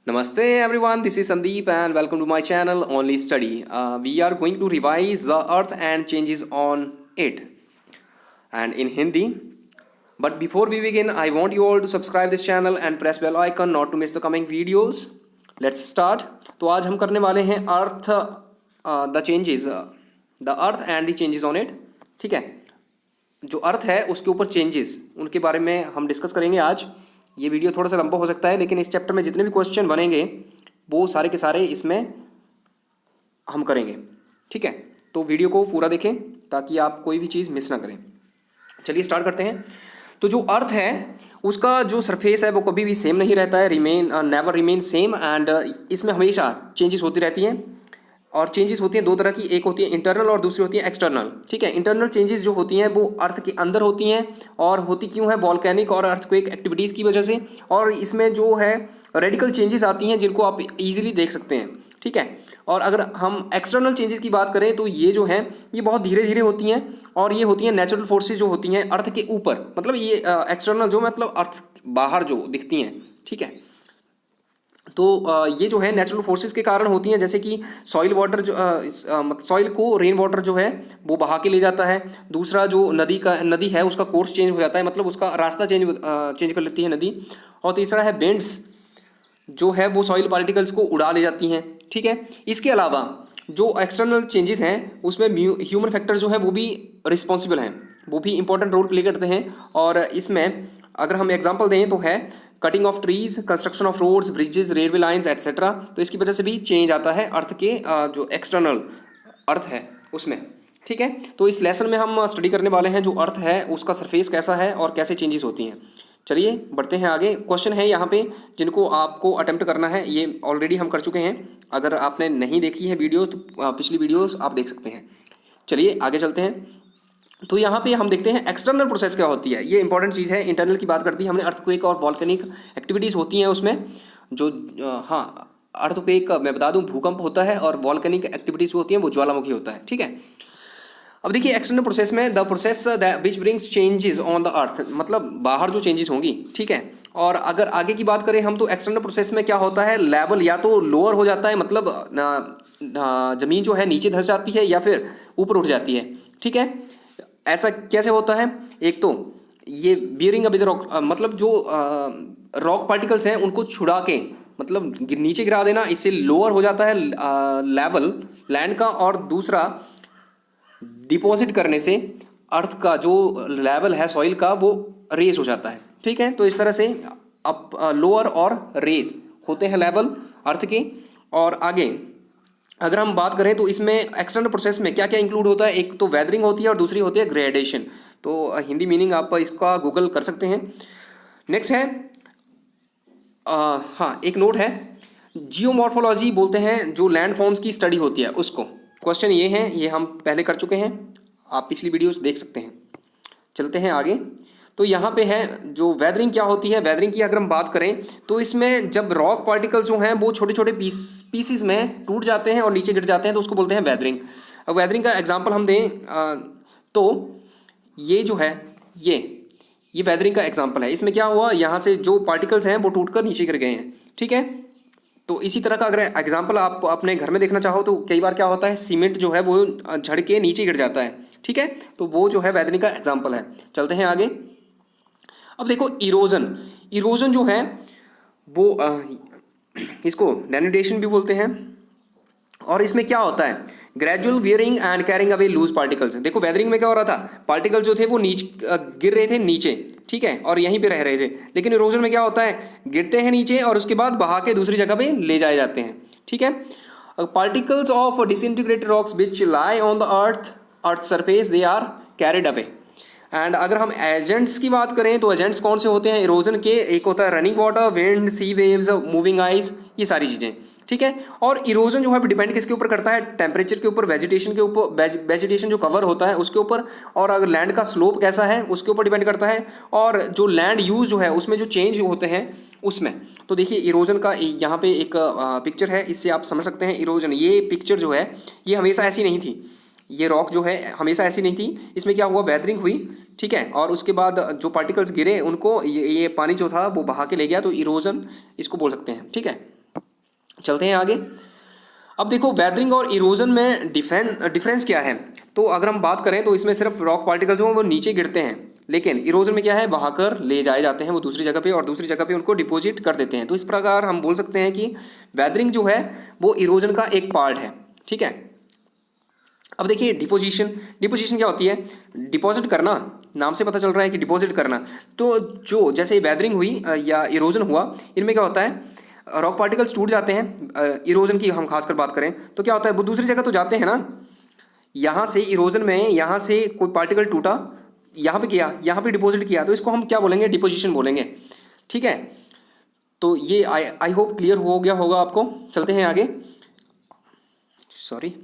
Namaste everyone, this is Sandeep and welcome to my channel Only Study. We are going to revise the earth and changes on it and in Hindi. But before we begin, I want you all to subscribe this channel and press bell icon not to miss the coming videos. Let's start. तो आज हम करने वाले हैं earth the changes the earth and the changes on it. ठीक है, जो अर्थ है उसके ऊपर चेंजेस उनके बारे में हम डिस्कस करेंगे आज. ये वीडियो थोड़ा सा लंबा हो सकता है, लेकिन इस चैप्टर में जितने भी क्वेश्चन बनेंगे वो सारे के सारे इसमें हम करेंगे. ठीक है, तो वीडियो को पूरा देखें ताकि आप कोई भी चीज़ मिस ना करें. चलिए स्टार्ट करते हैं. तो जो अर्थ है उसका जो सरफेस है वो कभी भी सेम नहीं रहता है, नेवर रिमेन सेम. एंड इसमें हमेशा चेंजेस होती रहती हैं. और चेंजेस होती हैं दो तरह की, एक होती है इंटरनल और दूसरी होती है एक्सटर्नल. ठीक है, इंटरनल चेंजेस जो होती हैं वो अर्थ के अंदर होती हैं और होती क्यों है, वॉल्केनिक और अर्थक्वेक एक्टिविटीज़ की वजह से. और इसमें जो है रेडिकल चेंजेस आती हैं जिनको आप इजीली देख सकते हैं. ठीक है, और अगर हम एक्सटर्नल चेंजेस की बात करें तो ये जो है ये बहुत धीरे धीरे होती हैं और ये होती हैं नेचुरल फोर्सेज जो होती हैं अर्थ के ऊपर. मतलब ये एक्सटर्नल जो मतलब अर्थ बाहर जो दिखती हैं. ठीक है, तो ये जो है नेचुरल फोर्सेस के कारण होती हैं, जैसे कि सॉइल वाटर जो सॉइल को रेन वाटर जो है वो बहा के ले जाता है. दूसरा जो नदी है उसका कोर्स चेंज हो जाता है, मतलब उसका रास्ता चेंज कर लेती है नदी. और तीसरा है बेंड्स जो है वो सॉइल पार्टिकल्स को उड़ा ले जाती हैं. ठीक है, इसके अलावा जो एक्सटर्नल चेंजेस हैं उसमें ह्यूमन फैक्टर जो है वो भी रिस्पॉन्सिबल हैं, वो भी इंपॉर्टेंट रोल प्ले करते हैं. और इसमें अगर हम एग्जांपल दें तो है cutting of trees, construction of roads, bridges, railway lines etcetera. तो इसकी वजह से भी चेंज आता है अर्थ के जो एक्सटर्नल अर्थ है उसमें. ठीक है, तो इस लेसन में हम स्टडी करने वाले हैं जो अर्थ है उसका सरफेस कैसा है और कैसे चेंजेस होती हैं. चलिए बढ़ते हैं आगे. क्वेश्चन है यहाँ पे जिनको आपको अटेम्प्ट करना है, ये ऑलरेडी हम कर चुके हैं. अगर आपने नहीं देखी है वीडियो तो पिछली वीडियोस आप देख सकते हैं. चलिए आगे चलते हैं. तो यहाँ पे हम देखते हैं एक्सटर्नल प्रोसेस क्या होती है. ये इंपॉर्टेंट चीज़ है. इंटरनल की बात करती है हमने, अर्थक्वेक और वॉल्केनिक एक्टिविटीज़ होती हैं उसमें. जो अर्थक्वेक मैं बता दूं भूकंप होता है और वॉल्केनिक एक्टिविटीज़ होती हैं वो ज्वालामुखी होता है. ठीक है, अब देखिए एक्सटर्नल प्रोसेस में the process which brings changes on the अर्थ, मतलब बाहर जो चेंजेस होंगी. ठीक है, और अगर आगे की बात करें हम तो एक्सटर्नल प्रोसेस में क्या होता है, लेवल या तो लोअर हो जाता है, मतलब ज़मीन जो है नीचे धंस जाती है या फिर ऊपर उठ जाती है. ठीक है, ऐसा कैसे होता है, एक तो ये बियरिंग विद रॉक, मतलब जो रॉक पार्टिकल्स हैं उनको छुड़ा के मतलब नीचे गिरा देना, इससे लोअर हो जाता है लेवल लैंड का. और दूसरा डिपॉजिट करने से अर्थ का जो लेवल है सॉइल का वो रेज हो जाता है. ठीक है, तो इस तरह से अप लोअर और रेज होते हैं लेवल अर्थ के. और आगे अगर हम बात करें तो इसमें एक्सटर्नल प्रोसेस में क्या क्या इंक्लूड होता है, एक तो वेदरिंग होती है और दूसरी होती है ग्रेडेशन. तो हिंदी मीनिंग आप इसका गूगल कर सकते हैं. नेक्स्ट है हाँ एक नोट है, जियोमॉर्फोलॉजी बोलते हैं जो लैंड फॉर्म्स की स्टडी होती है उसको. क्वेश्चन ये है, ये हम पहले कर चुके हैं, आप पिछली वीडियोस देख सकते हैं. चलते हैं आगे. तो यहाँ पे है जो वेदरिंग क्या होती है. वेदरिंग की अगर हम बात करें तो इसमें जब रॉक पार्टिकल जो हैं वो छोटे छोटे पीसीज में टूट जाते हैं और नीचे गिर जाते हैं तो उसको बोलते हैं वेदरिंग. अब वेदरिंग का एग्जांपल हम दें तो ये जो है ये वेदरिंग का एग्जांपल है. इसमें क्या हुआ, यहाँ से जो पार्टिकल्स हैं वो टूट कर नीचे गिर गए हैं. ठीक है, तो इसी तरह का अगर एग्जाम्पल आप अपने घर में देखना चाहो तो कई बार क्या होता है सीमेंट जो है वो झड़ के नीचे गिर जाता है. ठीक है, तो वो जो है वेदरिंग का एग्जाम्पल है. चलते हैं आगे. अब देखो इरोजन जो है वो इसको डेनिडेशन भी बोलते हैं. और इसमें क्या होता है, gradual wearing and carrying away loose particles. देखो वेदरिंग में क्या हो रहा था, पार्टिकल जो थे वो गिर रहे थे नीचे. ठीक है, और यहीं पे रह रहे थे. लेकिन इरोजन में क्या होता है, गिरते हैं नीचे और उसके बाद बहा के दूसरी जगह पे ले जाए जाते हैं. ठीक है, particles of disintegrated rocks which lie on the earth surface they are carried away. And अगर हम एजेंट्स की बात करें तो एजेंट्स कौन से होते हैं इरोजन के, एक होता है रनिंग वाटर, विंड, सी वेव्स, मूविंग आइस, ये सारी चीज़ें. ठीक है, और इरोजन जो है डिपेंड किसके ऊपर करता है, टेम्परेचर के ऊपर, वेजिटेशन के ऊपर, वेजिटेशन जो कवर होता है उसके ऊपर, और अगर लैंड का स्लोप कैसा है उसके ऊपर डिपेंड करता है, और जो लैंड यूज जो है उसमें जो चेंज होते हैं उसमें. तो देखिए इरोजन का यहाँ पे एक पिक्चर है, इससे आप समझ सकते हैं इरोजन. ये पिक्चर जो है ये हमेशा ऐसी नहीं थी, ये रॉक जो है हमेशा ऐसी नहीं थी. इसमें क्या हुआ, वेदरिंग हुई. ठीक है, और उसके बाद जो पार्टिकल्स गिरे उनको ये पानी जो था वो बहा के ले गया, तो इरोजन इसको बोल सकते हैं. ठीक है, चलते हैं आगे। अब देखो वेदरिंग और इरोजन में डिफरेंस क्या है। तो अगर हम बात करें तो इसमें सिर्फ रॉक पार्टिकल जो हैं वो नीचे गिरते हैं, लेकिन इरोजन में क्या है, बहाकर ले जाए जाते हैं वो दूसरी जगह पे, और दूसरी जगह पे उनको डिपॉजिट कर देते हैं। तो इस प्रकार हम बोल सकते हैं कि वेदरिंग जो है वो इरोजन का एक पार्ट है। ठीक है। अब देखिए डिपोजिशन, डिपोजिशन क्या होती है, डिपॉजिट करना, नाम से पता चल रहा है कि डिपॉजिट करना। तो जो जैसे वेदरिंग हुई या इरोजन हुआ, इनमें क्या होता है, रॉक पार्टिकल्स टूट जाते हैं। इरोजन की हम खासकर बात करें तो क्या होता है, वो दूसरी जगह तो जाते हैं ना, यहाँ से इरोजन में यहाँ से कोई पार्टिकल टूटा, यहाँ पे किया, यहाँ पे डिपॉजिट किया, तो इसको हम क्या बोलेंगे, डिपोजिशन बोलेंगे। ठीक है। तो ये आई होप क्लियर हो गया होगा आपको। चलते हैं आगे। सॉरी।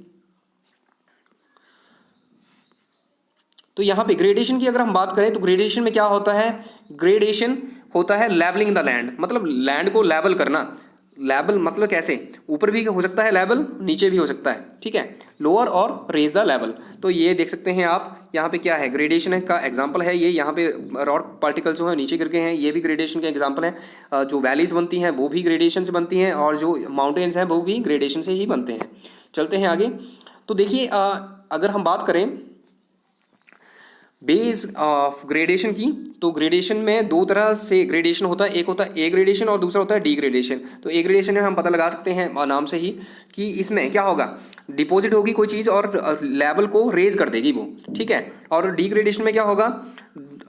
तो यहाँ पे ग्रेडेशन की अगर हम बात करें तो ग्रेडेशन में क्या होता है, ग्रेडेशन होता है लेवलिंग द लैंड, मतलब लैंड को लेवल करना। लेवल मतलब कैसे, ऊपर भी हो सकता है लेवल, नीचे भी हो सकता है। ठीक है। लोअर और रेज द लेवल। तो ये देख सकते हैं आप, यहाँ पे क्या है, ग्रेडेशन का एग्जांपल है ये। यहाँ पे रॉक पार्टिकल्स जो है नीचे गिर गए हैं, ये भी ग्रेडेशन के एग्जांपल है। जो वैलीज बनती हैं वो भी ग्रेडेशन से बनती हैं, और जो माउंटेन्स हैं वो भी ग्रेडेशन से ही बनते हैं। चलते हैं आगे। तो देखिए अगर हम बात करें बेस ऑफ ग्रेडेशन की, तो ग्रेडेशन में दो तरह से ग्रेडेशन होता है, एक होता है ए ग्रेडेशन और दूसरा होता है डी ग्रेडेशन। तो ए ग्रेडेशन में हम पता लगा सकते हैं नाम से ही कि इसमें क्या होगा, डिपॉजिट होगी कोई चीज़ और लेवल को रेज कर देगी वो। ठीक है। और डी ग्रेडेशन में क्या होगा,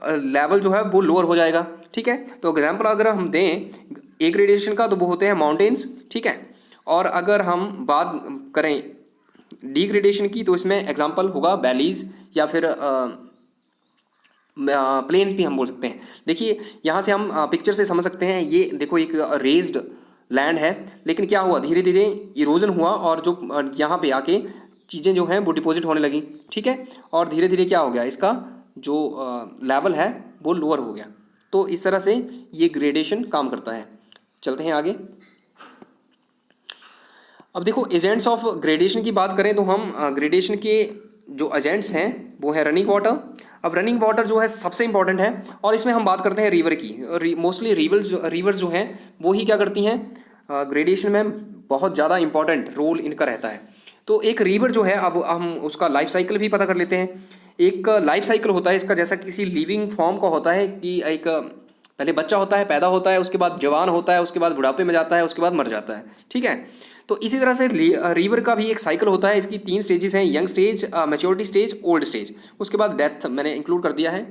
लेवल जो है वो लोअर हो जाएगा। ठीक है। तो एग्जाम्पल अगर हम दें ए ग्रेडेशन का तो वो होते हैं माउंटेन्स। ठीक है। और अगर हम बात करें डी ग्रेडेशन की तो इसमें एग्जाम्पल होगा वैलीज या फिर प्लेन्स भी हम बोल सकते हैं। देखिए यहाँ से हम पिक्चर से समझ सकते हैं, ये देखो एक रेज्ड लैंड है, लेकिन क्या हुआ, धीरे धीरे इरोजन हुआ और जो यहाँ पे आके चीज़ें जो हैं वो डिपॉजिट होने लगी। ठीक है। और धीरे धीरे क्या हो गया, इसका जो लेवल है वो लोअर हो गया। तो इस तरह से ये ग्रेडेशन काम करता है। चलते हैं आगे। अब देखो एजेंट्स ऑफ ग्रेडेशन की बात करें तो हम ग्रेडेशन के जो एजेंट्स हैं वो है रनिंग वाटर। अब रनिंग वाटर जो है सबसे इंपॉर्टेंट है, और इसमें हम बात करते हैं रिवर की। मोस्टली रिवर्स जो हैं वो ही क्या करती हैं, ग्रेडेशन में बहुत ज़्यादा इंपॉर्टेंट रोल इनका रहता है। तो एक रिवर जो है, अब हम उसका लाइफ साइकिल भी पता कर लेते हैं। एक लाइफ साइकिल होता है इसका, जैसा किसी लिविंग फॉर्म का होता है कि एक पहले बच्चा होता है, पैदा होता है, उसके बाद जवान होता है, उसके बाद बुढ़ापे में जाता है, उसके बाद मर जाता है। ठीक है। तो इसी तरह से रिवर का भी एक साइकिल होता है। इसकी 3 स्टेजेस हैं, young stage, maturity stage, old stage, उसके बाद डेथ मैंने इंक्लूड कर दिया है।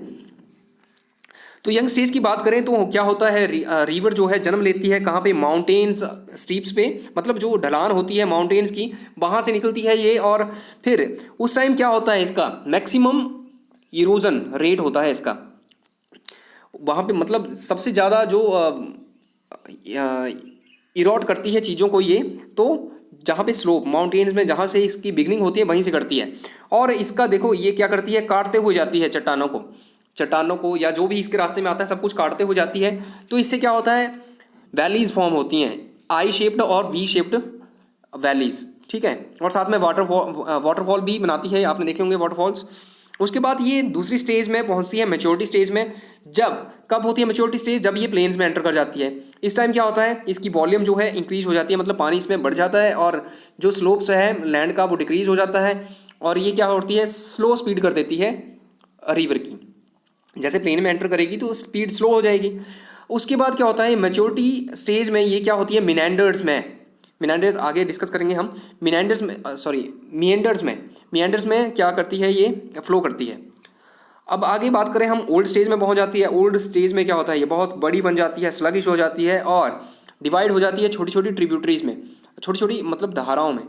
तो यंग स्टेज की बात करें तो क्या होता है, रिवर जो है जन्म लेती है कहाँ पे, माउंटेन्स स्ट्रीप्स पे, मतलब जो ढलान होती है माउंटेन्स की वहाँ से निकलती है ये। और फिर उस टाइम क्या होता है, इसका मैक्सिमम इरोजन रेट होता है इसका वहाँ पे, मतलब सबसे ज़्यादा जो इरोड करती है चीज़ों को ये, तो जहाँ पे स्लोप माउंटेन्स में जहाँ से इसकी बिगनिंग होती है वहीं से करती है। और इसका देखो ये क्या करती है, काटते हुए जाती है चट्टानों को या जो भी इसके रास्ते में आता है सब कुछ काटते हुए जाती है। तो इससे क्या होता है, वैलीज फॉर्म होती हैं, आई शेप्ड और वी शेप्ड वैलीज। ठीक है। और साथ में वाटरफॉल भी बनाती है, आपने देखे होंगे वाटरफॉल्स। उसके बाद ये दूसरी स्टेज में पहुंचती है, मैच्योरिटी स्टेज में। जब कब होती है मैच्योरिटी स्टेज, जब ये प्लेन्स में एंटर कर जाती है। इस टाइम क्या होता है, इसकी वॉल्यूम जो है इंक्रीज हो जाती है, मतलब पानी इसमें बढ़ जाता है, और जो स्लोप्स है लैंड का वो डिक्रीज हो जाता है। और ये क्या होती है, स्लो स्पीड कर देती है रिवर की। जैसे प्लेन में एंटर करेगी तो स्पीड स्लो हो जाएगी। उसके बाद क्या होता है, मैच्योरिटी स्टेज में ये क्या होती है, मिनेंडर्स आगे डिस्कस करेंगे हम। मिएंडर्स में क्या करती है, ये फ्लो करती है। अब आगे बात करें हम, ओल्ड स्टेज में पहुंच जाती है। ओल्ड स्टेज में क्या होता है, ये बहुत बड़ी बन जाती है, स्लगिश हो जाती है और डिवाइड हो जाती है छोटी छोटी ट्रिब्यूटरीज में, छोटी छोटी मतलब धाराओं में।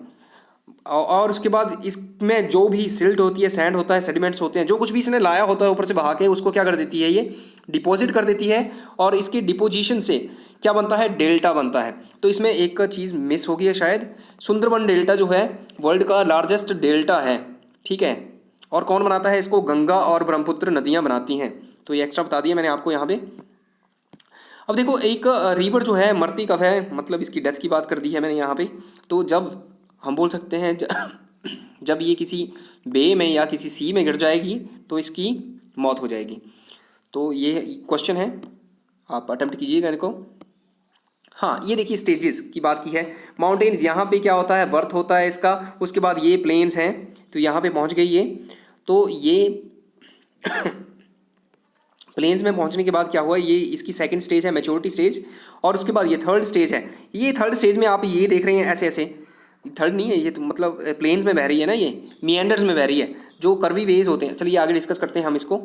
और उसके बाद इसमें जो भी सिल्ट होती है, सैंड होता है, सेडिमेंट्स होते हैं, जो कुछ भी इसने लाया होता है ऊपर से बहा के, उसको क्या कर देती है, ये डिपॉजिट कर देती है। और इसके डिपोजिशन से क्या बनता है, डेल्टा बनता है। तो इसमें एक चीज़ मिस हो गई है शायद, सुंदरबन डेल्टा जो है वर्ल्ड का लार्जेस्ट डेल्टा है। ठीक है। और कौन बनाता है इसको, गंगा और ब्रह्मपुत्र नदियाँ बनाती हैं। तो ये एक्स्ट्रा बता दिया मैंने आपको यहाँ पे। अब देखो एक रिवर जो है मरती कब है, मतलब इसकी डेथ की बात कर दी है मैंने यहाँ पे। तो जब हम बोल सकते हैं जब ये किसी बे में या किसी सी में गिर जाएगी तो इसकी मौत हो जाएगी। तो ये क्वेश्चन है, आप अटेम्प्ट कीजिएगा इनको। हाँ, ये देखिए स्टेजेस की बात की है। माउंटेन्स यहाँ पे क्या होता है, बर्थ होता है इसका, उसके बाद ये प्लेन्स हैं, तो यहाँ पे पहुँच गई ये, तो ये प्लेन्स में पहुँचने के बाद क्या हुआ, ये इसकी सेकंड स्टेज है, मैच्योरिटी स्टेज, और उसके बाद ये थर्ड स्टेज है। ये थर्ड स्टेज में आप ये देख रहे हैं ऐसे ऐसे, थर्ड नहीं है ये, तो मतलब प्लेन्स में बह रही है ना, ये मिएंडर्स में बह रही है, जो कर्वी वेज होते हैं। चलिए आगे डिस्कस करते हैं हम इसको।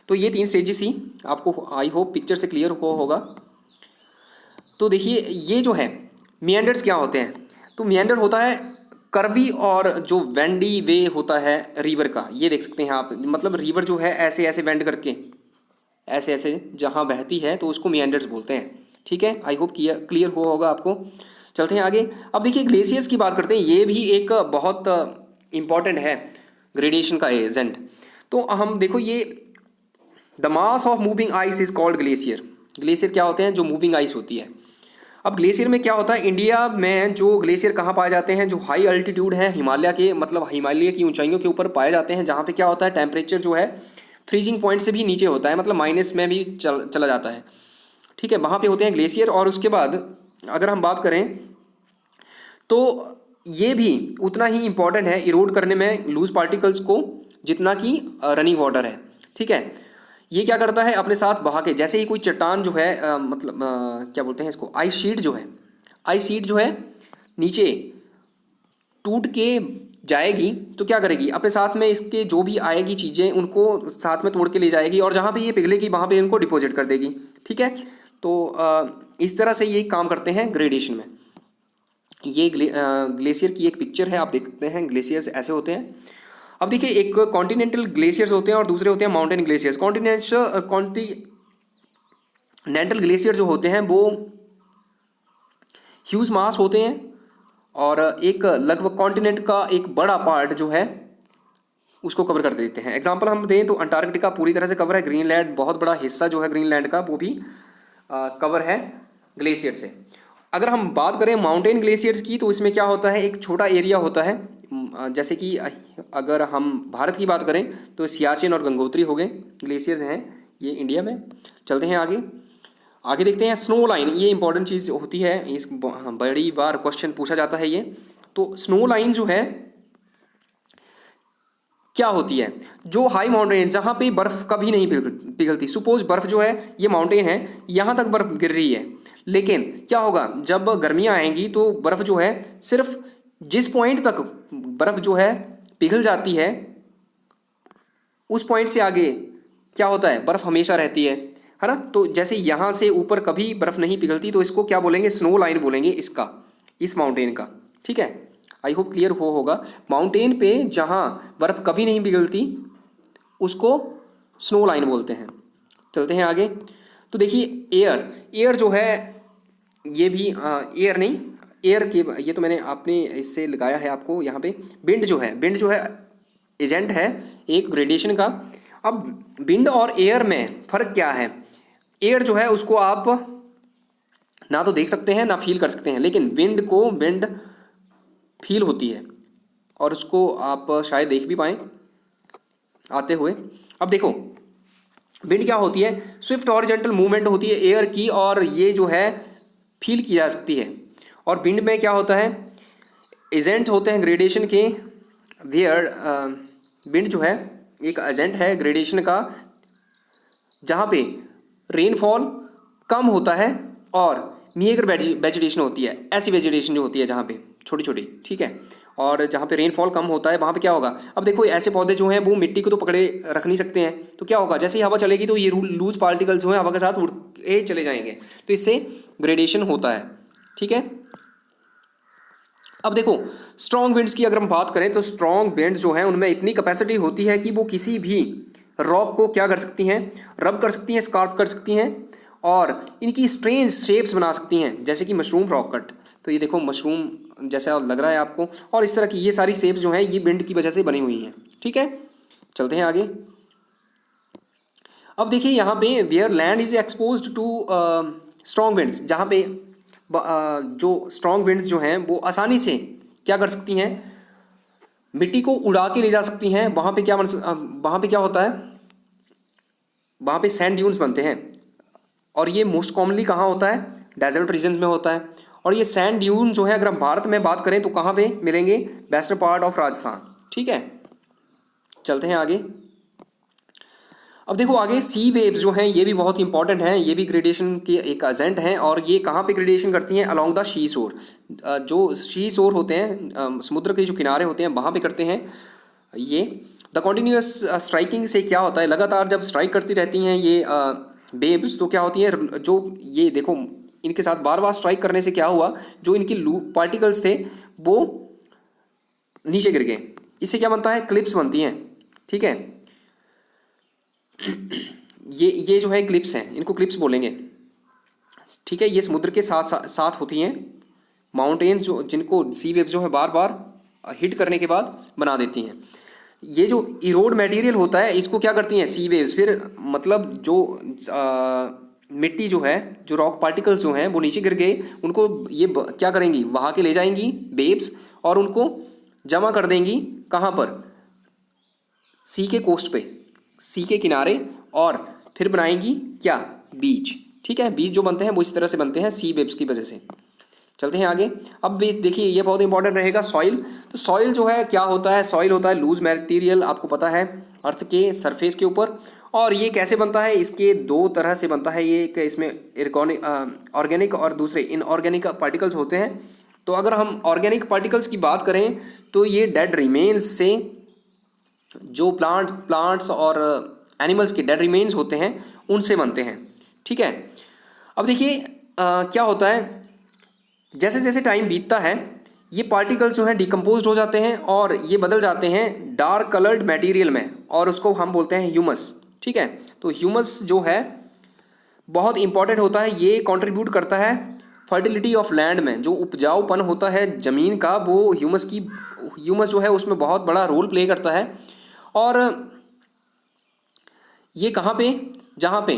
तो ये 3 स्टेजेस थी, आपको आई होप पिक्चर से क्लियर होगा। तो देखिए ये जो है मिएंडर्स क्या होते हैं, तो मिएंडर होता है कर्वी और जो वेंडी वे होता है रिवर का, ये देख सकते हैं आप, मतलब रिवर जो है ऐसे ऐसे वेंड करके ऐसे ऐसे जहाँ बहती है, तो उसको मिएंडर्स बोलते हैं। ठीक है, आई होप क्लियर होगा आपको। चलते हैं आगे। अब देखिए ग्लेशियर्स की बात करते हैं, ये भी एक बहुत इम्पॉर्टेंट है ग्रेडेशन का एजेंट। तो हम देखो, ये the mass of moving ice is called glacier. Glacier क्या होते हैं, जो मूविंग आइस होती है। अब ग्लेशियर में क्या होता है, इंडिया में जो ग्लेशियर कहाँ पाए जाते हैं, जो हाई अल्टीट्यूड है, हिमालय के, मतलब हिमालय की ऊंचाइयों के ऊपर पाए जाते हैं, जहाँ पे क्या होता है टेम्परेचर जो है फ्रीजिंग पॉइंट से भी नीचे होता है, मतलब माइनस में भी चला जाता है। ठीक है, वहाँ पे होते हैं ग्लेशियर। और उसके बाद अगर हम बात करें तो ये भी उतना ही इम्पॉर्टेंट है इरोड करने में लूज पार्टिकल्स को, जितना कि रनिंग वाटर है। ठीक है, ये क्या करता है अपने साथ बहा के, जैसे ही कोई चट्टान जो है मतलब क्या बोलते हैं इसको, आइस शीट जो है, आइस शीट जो है नीचे टूट के जाएगी, तो क्या करेगी, अपने साथ में इसके जो भी आएगी चीज़ें उनको साथ में तोड़ के ले जाएगी, और जहाँ पे ये पिघलेगी वहाँ पे इनको डिपॉजिट कर देगी। ठीक है, तो इस तरह से ये काम करते हैं ग्रेडेशन में। ये ग्लेशियर की एक पिक्चर है, आप देखते हैं ग्लेशियर्स ऐसे होते हैं। अब देखिए एक कॉन्टिनेंटल ग्लेशियर्स होते हैं और दूसरे होते हैं माउंटेन ग्लेशियर्स। कॉन्टिनेंटल ग्लेशियर जो होते हैं वो ह्यूज मास होते हैं, और एक लगभग कॉन्टिनेंट का एक बड़ा पार्ट जो है उसको कवर कर देते हैं। एग्जांपल हम दें तो अंटार्कटिका पूरी तरह से कवर है, ग्रीनलैंड बहुत बड़ा हिस्सा जो है ग्रीनलैंड का वो भी कवर है ग्लेशियर से। अगर हम बात करें माउंटेन ग्लेशियर्स की, तो इसमें क्या होता है, एक छोटा एरिया होता है, जैसे कि अगर हम भारत की बात करें तो सियाचिन और गंगोत्री हो गए ग्लेशियर्स हैं ये इंडिया में। चलते हैं आगे, आगे देखते हैं स्नो लाइन। ये इंपॉर्टेंट चीज़ होती है, इस बड़ी बार क्वेश्चन पूछा जाता है ये। तो स्नो लाइन जो है क्या होती है, जो हाई माउंटेन जहाँ पे बर्फ कभी नहीं पिघलती। सपोज बर्फ जो है, ये माउंटेन है, यहाँ तक बर्फ गिर रही है, लेकिन क्या होगा जब गर्मियाँ आएंगी तो बर्फ जो है सिर्फ जिस पॉइंट तक बर्फ जो है पिघल जाती है, उस पॉइंट से आगे क्या होता है, बर्फ हमेशा रहती है ना। तो जैसे यहाँ से ऊपर कभी बर्फ नहीं पिघलती, तो इसको क्या बोलेंगे, स्नो लाइन बोलेंगे इसका, इस माउंटेन का। ठीक है, आई होप क्लियर होगा। माउंटेन पे जहाँ बर्फ कभी नहीं पिघलती उसको स्नो लाइन बोलते हैं। चलते हैं आगे। तो देखिए एयर जो है, ये भी एयर नहीं, एयर के, ये तो मैंने आपने इससे लगाया है आपको यहाँ पे। विंड जो है एजेंट है एक ग्रेडेशन का। अब विंड और एयर में फ़र्क क्या है, एयर जो है उसको आप ना तो देख सकते हैं ना फील कर सकते हैं, लेकिन विंड फील होती है और उसको आप शायद देख भी पाएँ आते हुए। अब देखो विंड क्या होती है, स्विफ्ट हॉरिजॉन्टल मूवमेंट होती है एयर की, और ये जो है फील की जा सकती है। और विंड में क्या होता है, एजेंट होते हैं ग्रेडेशन के, वेयर विंड जो है एक एजेंट है ग्रेडेशन का, जहाँ पे रेनफॉल कम होता है और मीगर वेजिटेशन होती है, ऐसी वेजिटेशन जो होती है जहाँ पे छोटी छोटी। ठीक है, और जहाँ पे रेनफॉल कम होता है वहाँ पे क्या होगा, अब देखो ऐसे पौधे जो हैं वो मिट्टी को तो पकड़े रख नहीं सकते हैं, तो क्या होगा, जैसे ही हवा चलेगी तो ये लूज पार्टिकल्स जो हैं हवा के साथ उड़ के चले जाएंगे, तो इससे ग्रेडेशन होता है। ठीक है, अब देखो स्ट्रॉन्ग विंड्स की अगर हम बात करें, तो स्ट्रॉन्ग विंड्स जो हैं उनमें इतनी कैपेसिटी होती है कि वो किसी भी रॉक को क्या कर सकती हैं, रब कर सकती हैं, स्कार्प कर सकती हैं, और इनकी स्ट्रेंज शेप्स बना सकती हैं, जैसे कि मशरूम रॉक कट। तो ये देखो मशरूम जैसा लग रहा है आपको, और इस तरह की ये सारी शेप्स जो हैं ये विंड की वजह से बनी हुई हैं। ठीक है, चलते हैं आगे। अब देखिए यहाँ पे where land is exposed to strong winds, जहाँ पे जो स्ट्रॉन्ग विंड्स जो हैं वो आसानी से क्या कर सकती हैं, मिट्टी को उड़ा के ले जा सकती हैं। वहाँ पे क्या होता है, वहाँ पे सैंड ड्यून्स बनते हैं, और ये मोस्ट कॉमनली कहाँ होता है, डेजर्ट रीजन में होता है। और ये सैंड ड्यून जो है अगर हम भारत में बात करें तो कहाँ पे मिलेंगे, वेस्टर्न पार्ट ऑफ राजस्थान। ठीक है, चलते हैं आगे। अब देखो आगे सी वेव्स जो हैं ये भी बहुत इंपॉर्टेंट हैं, ये भी ग्रेडिएशन के एक एजेंट हैं। और ये कहाँ पे ग्रेडिएशन करती हैं, अलोंग द शी शोर। जो शी शोर होते हैं, समुद्र के जो किनारे होते हैं वहाँ पे करते हैं ये। द कॉन्टीन्यूस स्ट्राइकिंग से क्या होता है, लगातार जब स्ट्राइक करती रहती हैं ये वेव्स तो क्या होती है, जो ये देखो इनके साथ बार बार स्ट्राइक करने से क्या हुआ, जो इनके पार्टिकल्स थे वो नीचे गिर गए। इससे क्या बनता है, क्लिप्स बनती हैं। ठीक है, ये जो है क्लिप्स हैं, इनको क्लिप्स बोलेंगे। ठीक है, ये समुद्र के साथ साथ होती हैं माउंटेन, जो जिनको सी वेव जो है बार बार हिट करने के बाद बना देती हैं। ये जो इरोड मटेरियल होता है इसको क्या करती हैं सी वेव्स, फिर मतलब जो मिट्टी जो है, जो रॉक पार्टिकल्स जो हैं वो नीचे गिर गए, उनको ये क्या करेंगी, वहाँ के ले जाएंगी वेव्स और उनको जमा कर देंगी कहाँ पर, सी के कोस्ट पे, सी के किनारे, और फिर बनाएंगी क्या, बीच। ठीक है, बीच जो बनते हैं वो इस तरह से बनते हैं सी वेव्स की वजह से। चलते हैं आगे। अब भी देखिए ये बहुत इंपॉर्टेंट रहेगा, सॉइल। तो सॉइल जो है क्या होता है, सॉइल होता है लूज मटेरियल, आपको पता है, अर्थ के सरफेस के ऊपर। और ये कैसे बनता है, इसके दो तरह से बनता है ये, एक इसमें ऑर्गेनिक और दूसरे इनऑर्गेनिक पार्टिकल्स होते हैं। तो अगर हम ऑर्गेनिक पार्टिकल्स की बात करें तो ये डेड रिमेन्स से, जो प्लांट्स और एनिमल्स के डेड रिमेन्स होते हैं उनसे बनते हैं। ठीक है, अब देखिए क्या होता है, जैसे जैसे टाइम बीतता है ये पार्टिकल्स जो हैं डिकम्पोज हो जाते हैं और ये बदल जाते हैं डार्क कलर्ड मटेरियल में, और उसको हम बोलते हैं ह्यूमस। ठीक है, तो ह्यूमस जो है बहुत इंपॉर्टेंट होता है, ये कंट्रीब्यूट करता है फर्टिलिटी ऑफ लैंड में, जो उपजाऊपन होता है ज़मीन का, वो ह्यूमस जो है उसमें बहुत बड़ा रोल प्ले करता है। और ये कहाँ पे, जहाँ पे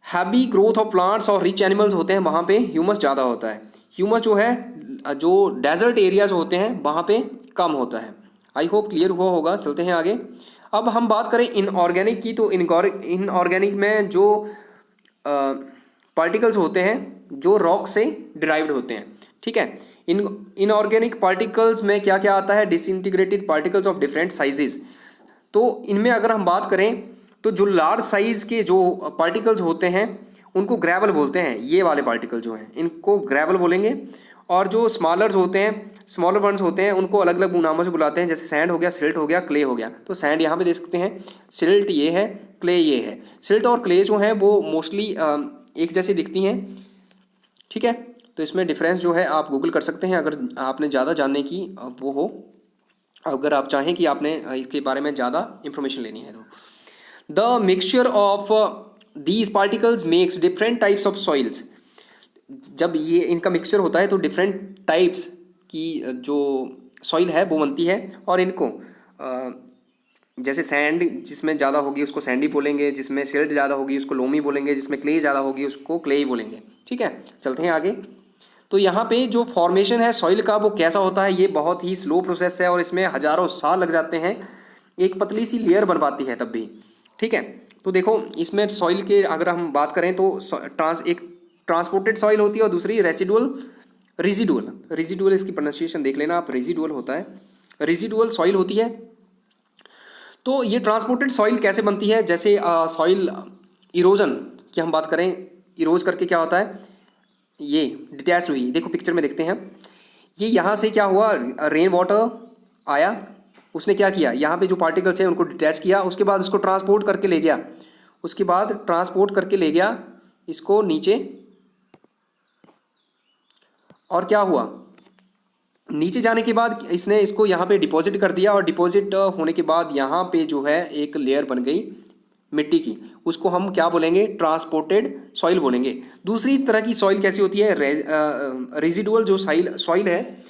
हैवी ग्रोथ ऑफ प्लांट्स और रिच एनिमल्स होते हैं वहाँ पे ह्यूमस ज़्यादा होता है। ह्यूमस जो है जो डेजर्ट एरियाज होते हैं वहाँ पे कम होता है। आई होप क्लियर हुआ होगा। चलते हैं आगे। अब हम बात करें इनऑर्गेनिक की, तो इनऑर्गेनिक में जो पार्टिकल्स होते हैं जो रॉक से डिराइव्ड होते हैं। ठीक है, इनऑर्गेनिक पार्टिकल्स में क्या क्या आता है, disintegrated particles of different sizes. तो इनमें अगर हम बात करें तो जो लार्ज साइज के जो पार्टिकल्स होते हैं उनको ग्रेवल बोलते हैं, ये वाले पार्टिकल जो हैं इनको ग्रेवल बोलेंगे। और जो स्मॉलर वंस होते हैं उनको अलग अलग नामों से बुलाते हैं, जैसे सैंड हो गया, सिल्ट हो गया, क्ले हो गया। तो सैंड यहाँ पे देख सकते हैं, सिल्ट ये है, क्ले ये है। सिल्ट और क्ले जो हैं वो मोस्टली एक जैसी दिखती हैं। ठीक है, तो इसमें डिफरेंस जो है आप गूगल कर सकते हैं अगर आपने ज़्यादा जानने की वो हो, अगर आप चाहें कि आपने इसके बारे में ज़्यादा इंफॉर्मेशन लेनी है। तो the mixture of these particles makes different types of soils. जब ये इनका मिक्सचर होता है तो डिफरेंट टाइप्स की जो सॉइल है वो बनती है। और इनको जैसे सैंड जिसमें ज़्यादा होगी उसको सैंडी बोलेंगे, जिसमें सिल्ट ज़्यादा होगी उसको लोमी बोलेंगे, जिसमें क्ले ज़्यादा होगी उसको क्ले ही बोलेंगे। ठीक है, चलते हैं आगे। तो यहाँ पे जो फॉर्मेशन है सॉइल का वो कैसा होता है, ये बहुत ही स्लो प्रोसेस है और इसमें हज़ारों साल लग जाते हैं, एक पतली सी लेयर बन पाती है तब भी। ठीक है, तो देखो इसमें सॉइल के अगर हम बात करें तो एक ट्रांसपोर्टेड सॉइल होती है और दूसरी रेजिडुअल इसकी प्रोनाउंसिएशन देख लेना आप, रेजिडुअल होता है, रेजिडुअल सॉइल होती है। तो ये ट्रांसपोर्टेड सॉइल कैसे बनती है, जैसे सॉइल इरोजन की हम बात करें, इरोज करके क्या होता है, ये डिटैच हुई, देखो पिक्चर में देखते हैं, ये यहाँ से क्या हुआ, रेन वाटर आया, उसने क्या किया, यहाँ पे जो पार्टिकल्स हैं उनको डिटैच किया, उसके बाद उसको ट्रांसपोर्ट करके ले गया, इसको नीचे, और क्या हुआ, नीचे जाने के बाद इसने इसको यहाँ पे डिपॉजिट कर दिया, और डिपॉजिट होने के बाद यहाँ पे जो है एक लेयर बन गई मिट्टी की, उसको हम क्या बोलेंगे, ट्रांसपोर्टेड सॉइल बोलेंगे। दूसरी तरह की सॉइल कैसी होती है, रेजिडुअल जो सॉइल है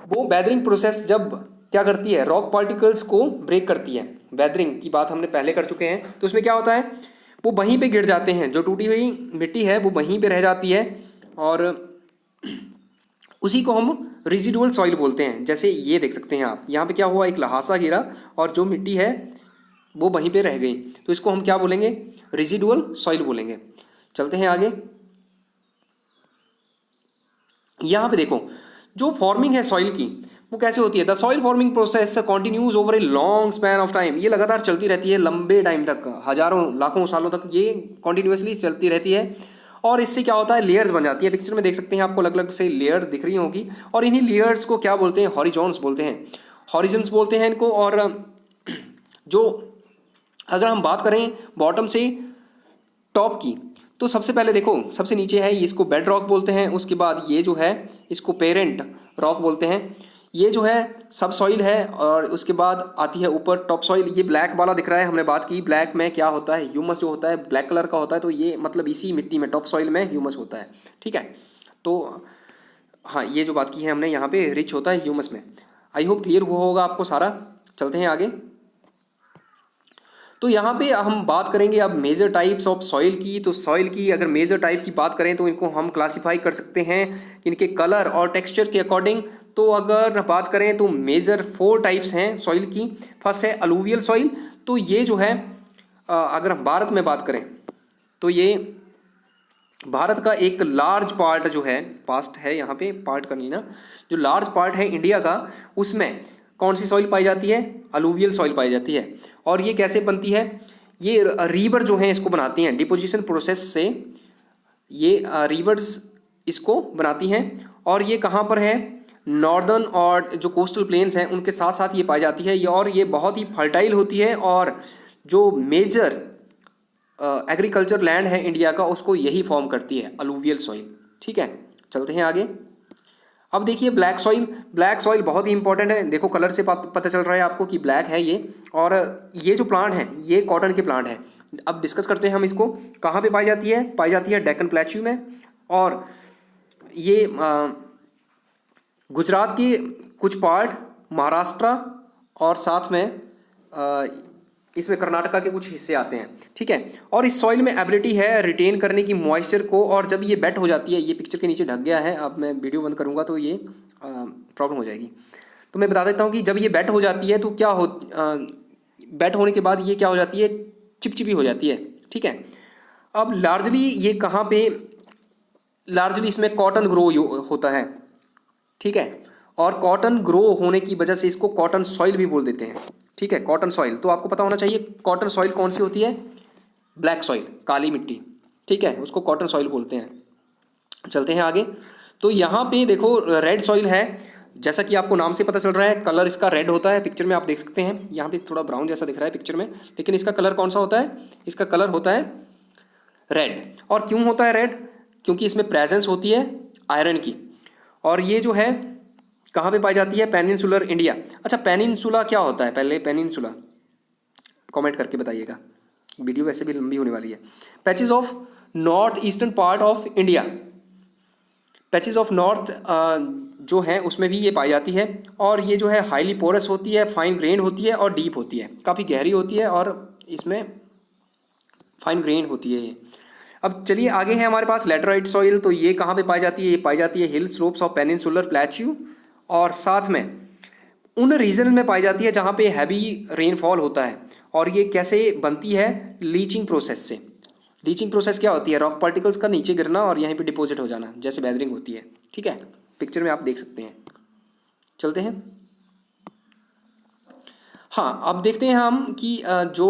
वो वेदरिंग प्रोसेस जब क्या करती है, रॉक पार्टिकल्स को ब्रेक करती है। वेदरिंग की बात हमने पहले कर चुके हैं। तो उसमें क्या होता है, वो वहीं पे गिर जाते हैं, जो टूटी हुई मिट्टी है वो वहीं पे रह जाती है, और उसी को हम रेजिडुअल सॉइल बोलते हैं। जैसे ये देख सकते हैं आप, यहाँ पे क्या हुआ, एक लहासा गिरा और जो मिट्टी है वो वहीं पे रह गई, तो इसको हम क्या बोलेंगे, रेजिडुअल सॉइल बोलेंगे। चलते हैं आगे। यहाँ पे देखो जो फॉर्मिंग है सॉइल की वो कैसे होती है। The soil forming process continues over a long span of time, ये लगातार चलती रहती है लंबे टाइम तक, हजारों लाखों सालों तक ये कॉन्टिन्यूसली चलती रहती है। और इससे क्या होता है, लेयर्स बन जाती है। पिक्चर में देख सकते हैं आपको अलग अलग से लेयर दिख रही होगी, और इन्हीं लेयर्स को क्या बोलते हैं, हॉरिजॉन्स बोलते हैं, हॉरिजन्स बोलते हैं इनको। और जो अगर हम बात करें बॉटम से टॉप की, तो सबसे पहले देखो सबसे नीचे है इसको बेड रॉक बोलते हैं, उसके बाद ये जो है इसको पेरेंट रॉक बोलते हैं, ये जो है सब सॉइल है, और उसके बाद आती है ऊपर टॉप सॉइल। ये ब्लैक वाला दिख रहा है, हमने बात की ब्लैक में क्या होता है, ह्यूमस जो होता है ब्लैक कलर का होता है, तो ये मतलब इसी मिट्टी में टॉप सॉइल में ह्यूमस होता है। ठीक है, तो हाँ ये जो बात की है हमने यहाँ पे रिच होता है ह्यूमस में। आई होप क्लियर हुआ होगा आपको सारा। चलते हैं आगे। तो यहाँ पे हम बात करेंगे अब मेजर टाइप्स ऑफ सॉइल की। तो सॉइल की अगर मेजर टाइप की बात करें तो इनको हम क्लासिफाई कर सकते हैं इनके कलर और टेक्सचर के अकॉर्डिंग। तो अगर बात करें तो मेजर 4 टाइप्स हैं सॉइल की। फर्स्ट है अलूवियल सॉइल, तो ये जो है अगर हम भारत में बात करें तो ये भारत का एक लार्ज पार्ट जो है, पास्ट है यहाँ पे पार्ट का नहीं ना, जो लार्ज पार्ट है इंडिया का, उसमें कौन सी सॉइल पाई जाती है, अलूवियल सॉइल पाई जाती है। और ये कैसे बनती है, ये रिवर जो हैं इसको बनाती हैं डिपोजिशन प्रोसेस से, ये रिवर्स इसको बनाती हैं। और ये कहाँ पर है, नॉर्दर्न और जो कोस्टल प्लेन्स हैं उनके साथ साथ ये पाई जाती है। और ये बहुत ही फर्टाइल होती है, और जो मेजर एग्रीकल्चर लैंड है इंडिया का उसको यही फॉर्म करती है अलूवियल सॉइल। ठीक है, चलते हैं आगे। अब देखिए ब्लैक सॉइल, ब्लैक सॉइल बहुत ही इंपॉर्टेंट है। देखो कलर से पता चल रहा है आपको कि ब्लैक है ये, और ये जो प्लांट है ये कॉटन के प्लांट है। अब डिस्कस करते हैं हम इसको, कहाँ पे पाई जाती है, पाई जाती है डेक्कन प्लेट्यू में, और ये गुजरात की कुछ पार्ट, महाराष्ट्र, और साथ में इसमें कर्नाटका के कुछ हिस्से आते हैं। ठीक है, और इस सॉइल में एबिलिटी है रिटेन करने की मॉइस्चर को, और जब ये वेट हो जाती है, ये पिक्चर के नीचे ढक गया है, अब मैं वीडियो बंद करूंगा तो ये प्रॉब्लम हो जाएगी। तो मैं बता देता हूँ कि जब ये वेट हो जाती है तो क्या हो, वेट होने के बाद ये क्या हो जाती है, चिपचिपी हो जाती है। ठीक है, अब लार्जली ये कहाँ पे, लार्जली इसमें कॉटन ग्रो होता है। ठीक है, और कॉटन ग्रो होने की वजह से इसको कॉटन सॉइल भी बोल देते हैं। ठीक है, कॉटन सॉइल, तो आपको पता होना चाहिए कॉटन सॉइल कौन सी होती है, ब्लैक सॉइल, काली मिट्टी। ठीक है, उसको कॉटन सॉइल बोलते हैं। चलते हैं आगे। तो यहाँ पे देखो रेड सॉइल है, जैसा कि आपको नाम से पता चल रहा है कलर इसका रेड होता है। पिक्चर में आप देख सकते हैं, यहाँ पे थोड़ा ब्राउन जैसा दिख रहा है पिक्चर में, लेकिन इसका कलर कौन सा होता है, इसका कलर होता है रेड। और क्यों होता है रेड, क्योंकि इसमें प्रेजेंस होती है आयरन की। और ये जो है कहाँ पे पाई जाती है, पेनिनसुलर इंडिया। अच्छा, पेनिनसुला क्या होता है, पहले पेनिनसुला कमेंट करके बताइएगा, वीडियो वैसे भी लंबी होने वाली है। Patches of north eastern part of India, patches of north जो है उसमें भी ये पाई जाती है। और ये जो है हाईली पोरस होती है, फाइन ग्रेन होती है, और डीप होती है, काफ़ी गहरी होती है, और इसमें फाइन ग्रेन होती है ये। अब चलिए आगे है हमारे पास लैटराइट सॉइल। तो ये कहाँ पे पाई जाती है, ये पाई जाती है हिल स्लोप्स ऑफ पेनिनसुलर प्लेट्यू, और साथ में उन रीजन में पाई जाती है जहाँ पे हैवी रेनफॉल होता है। और ये कैसे बनती है, लीचिंग प्रोसेस से। लीचिंग प्रोसेस क्या होती है, रॉक पार्टिकल्स का नीचे गिरना और यहीं पे डिपॉजिट हो जाना, जैसे वेदरिंग होती है। ठीक है, पिक्चर में आप देख सकते हैं। चलते हैं, हाँ अब देखते हैं हम कि जो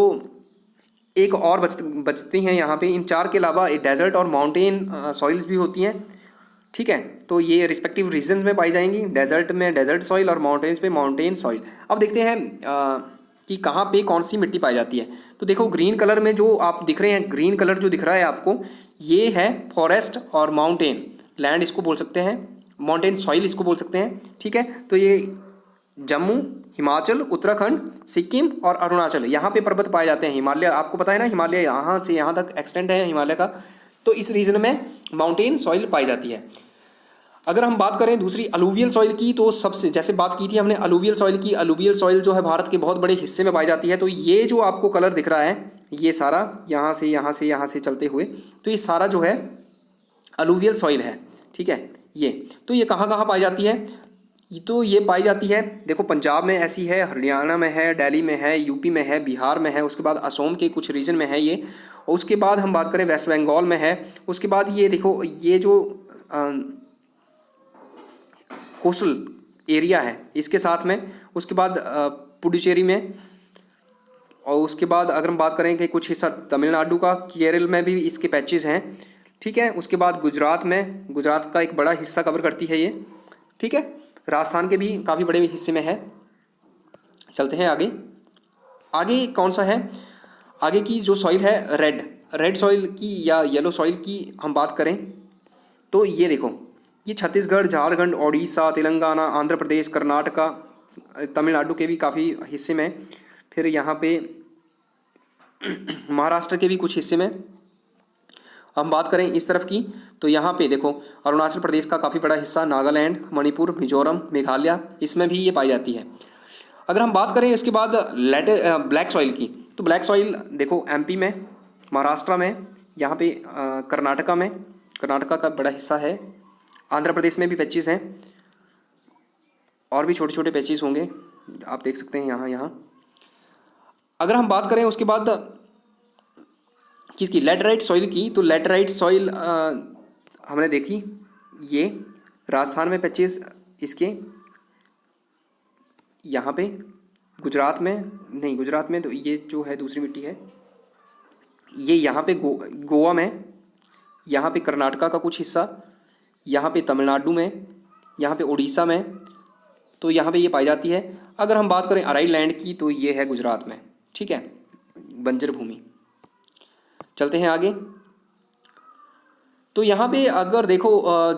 एक और बचती हैं यहाँ पे, इन 4 के अलावा डेजर्ट और माउंटेन सॉइल्स भी होती हैं। ठीक है, तो ये रिस्पेक्टिव रीजन्स में पाई जाएंगी, डेजर्ट में डेजर्ट सॉइल और माउंटेन्स पे माउंटेन सॉइल। अब देखते हैं कि कहाँ पे कौन सी मिट्टी पाई जाती है। तो देखो ग्रीन कलर में जो आप दिख रहे हैं, ग्रीन कलर जो दिख रहा है आपको, ये है फॉरेस्ट और माउंटेन लैंड इसको बोल सकते हैं, माउंटेन सॉइल इसको बोल सकते हैं। ठीक है, तो ये जम्मू, हिमाचल, उत्तराखंड, सिक्किम और अरुणाचल, यहाँ पे पर्वत पाए जाते हैं। हिमालय आपको पता है ना, हिमालय यहाँ से यहाँ तक एक्सटेंड है हिमालय का, तो इस रीजन में माउंटेन सॉइल पाई जाती है। अगर हम बात करें दूसरी अलूवियल सॉइल की, तो सबसे जैसे बात की थी हमने अलूवियल सॉइल की, अलूवियल सॉइल जो है भारत के बहुत बड़े हिस्से में पाई जाती है। तो ये जो आपको कलर दिख रहा है, ये सारा यहाँ से यहाँ से यहाँ से चलते हुए, तो ये सारा जो है अलूवियल सॉइल है। ठीक है, ये तो ये कहाँ कहाँ पाई जाती है, तो ये पाई जाती है देखो पंजाब में ऐसी है, हरियाणा में है, दिल्ली में है, यूपी में है, बिहार में है, उसके बाद असम के कुछ रीजन में है ये, और उसके बाद हम बात करें वेस्ट बंगाल में है। उसके बाद ये देखो ये जो कोस्टल एरिया है इसके साथ में, उसके बाद पुडुचेरी में, और उसके बाद अगर हम बात करें कि कुछ हिस्सा तमिलनाडु का, केरल में भी इसके पैचेस हैं, ठीक है। उसके बाद गुजरात में, गुजरात का एक बड़ा हिस्सा कवर करती है ये, ठीक है। राजस्थान के भी काफ़ी बड़े हिस्से में है। चलते हैं आगे। आगे कौन सा है, आगे की जो सॉइल है रेड सॉइल की या येलो सॉइल की हम बात करें तो ये देखो, ये छत्तीसगढ़, झारखंड, ओडिशा, तेलंगाना, आंध्र प्रदेश, कर्नाटका, तमिलनाडु के भी काफ़ी हिस्से में, फिर यहाँ पे महाराष्ट्र के भी कुछ हिस्से में। हम बात करें इस तरफ की तो यहाँ पे देखो अरुणाचल प्रदेश का काफ़ी बड़ा हिस्सा, नागालैंड, मणिपुर, मिजोरम, मेघालय, इसमें भी ये पाई जाती है। अगर हम बात करें इसके बाद ब्लैक सॉइल की तो ब्लैक सॉइल देखो एमपी में, महाराष्ट्र में, यहाँ पे कर्नाटका में, कर्नाटका का बड़ा हिस्सा है, आंध्र प्रदेश में भी पैचेस हैं, और भी छोटे छोटे पैचेस होंगे, आप देख सकते हैं यहाँ। अगर हम बात करें उसके बाद किसकी, लैटेराइट सॉइल की, तो लैटेराइट सॉइल हमने देखी, ये राजस्थान में पैचेस इसके, यहाँ पे गुजरात में नहीं, गुजरात में तो ये जो है दूसरी मिट्टी है, ये यहाँ पे गोवा में, यहाँ पे कर्नाटका का कुछ हिस्सा, यहाँ पे तमिलनाडु में, यहाँ पे उड़ीसा में, तो यहाँ पे ये पाई जाती है। अगर हम बात करें अराइल लैंड की तो ये है गुजरात में, ठीक है, बंजर भूमि। चलते हैं आगे। तो यहाँ पे अगर देखो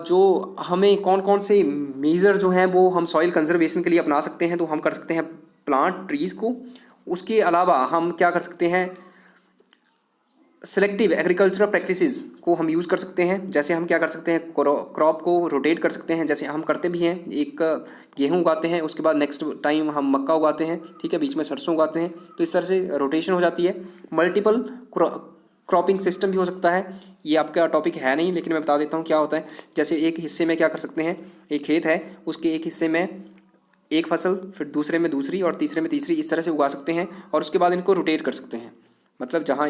जो हमें कौन कौन से मेजर जो हैं वो हम सॉइल कंजर्वेशन के लिए अपना सकते हैं, तो हम कर सकते हैं प्लांट ट्रीज़ को। उसके अलावा हम क्या कर सकते हैं, सेलेक्टिव एग्रीकल्चरल प्रैक्टिसेस को हम यूज़ कर सकते हैं। जैसे हम क्या कर सकते हैं, क्रॉप को रोटेट कर सकते हैं, जैसे हम करते भी हैं, एक गेहूं उगाते हैं, उसके बाद नेक्स्ट टाइम हम मक्का उगाते हैं, ठीक है, बीच में सरसों उगाते हैं, तो इस तरह से रोटेशन हो जाती है। मल्टीपल क्रॉपिंग सिस्टम भी हो सकता है, ये आपका टॉपिक है नहीं लेकिन मैं बता देता हूँ क्या होता है। जैसे एक हिस्से में क्या कर सकते हैं, एक खेत है, उसके एक हिस्से में एक फसल, फिर दूसरे में दूसरी और तीसरे में तीसरी, इस तरह से उगा सकते हैं, और उसके बाद इनको रोटेट कर सकते हैं। मतलब जहाँ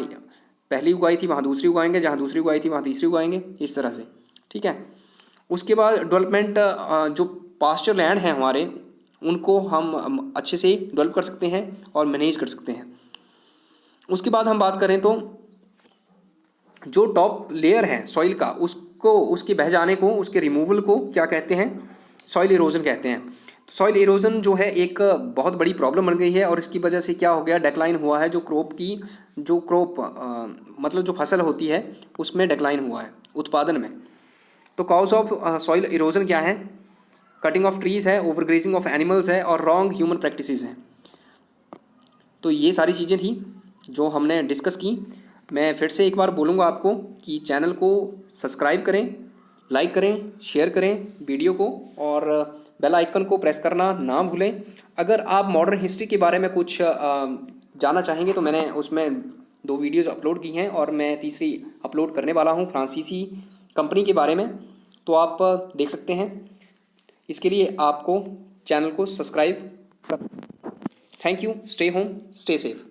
पहली उगाई थी वहाँ दूसरी उगाएंगे, जहाँ दूसरी उगाई थी वहाँ तीसरी उगाएंगे, इस तरह से, ठीक है। उसके बाद डेवलपमेंट, जो पास्चर लैंड है हमारे, उनको हम अच्छे से डेवलप कर सकते हैं और मैनेज कर सकते हैं। उसके बाद हम बात करें तो जो टॉप लेयर है सॉइल का, उसको, उसके बह जाने को, उसके रिमूवल को क्या कहते हैं, सॉइल इरोजन कहते हैं। सॉइल इरोजन जो है एक बहुत बड़ी प्रॉब्लम बन गई है, और इसकी वजह से क्या हो गया, डिक्लाइन हुआ है, जो क्रॉप मतलब जो फसल होती है उसमें डिक्लाइन हुआ है, उत्पादन में। तो कॉज ऑफ सॉइल इरोजन क्या है, कटिंग ऑफ ट्रीज है, ओवरग्रेजिंग ऑफ एनिमल्स है, और रॉन्ग ह्यूमन प्रैक्टिसेस हैं। तो ये सारी चीज़ें थी जो हमने डिस्कस की। मैं फिर से एक बार बोलूँगा आपको कि चैनल को सब्सक्राइब करें, लाइक करें, शेयर करें वीडियो को, और बेल आइकन को प्रेस करना ना भूलें। अगर आप मॉडर्न हिस्ट्री के बारे में कुछ जानना चाहेंगे तो मैंने उसमें 2 वीडियोज़ अपलोड की हैं, और मैं तीसरी अपलोड करने वाला हूँ फ्रांसीसी कंपनी के बारे में, तो आप देख सकते हैं। इसके लिए आपको चैनल को सब्सक्राइब कर। Thank you. Stay home, stay safe.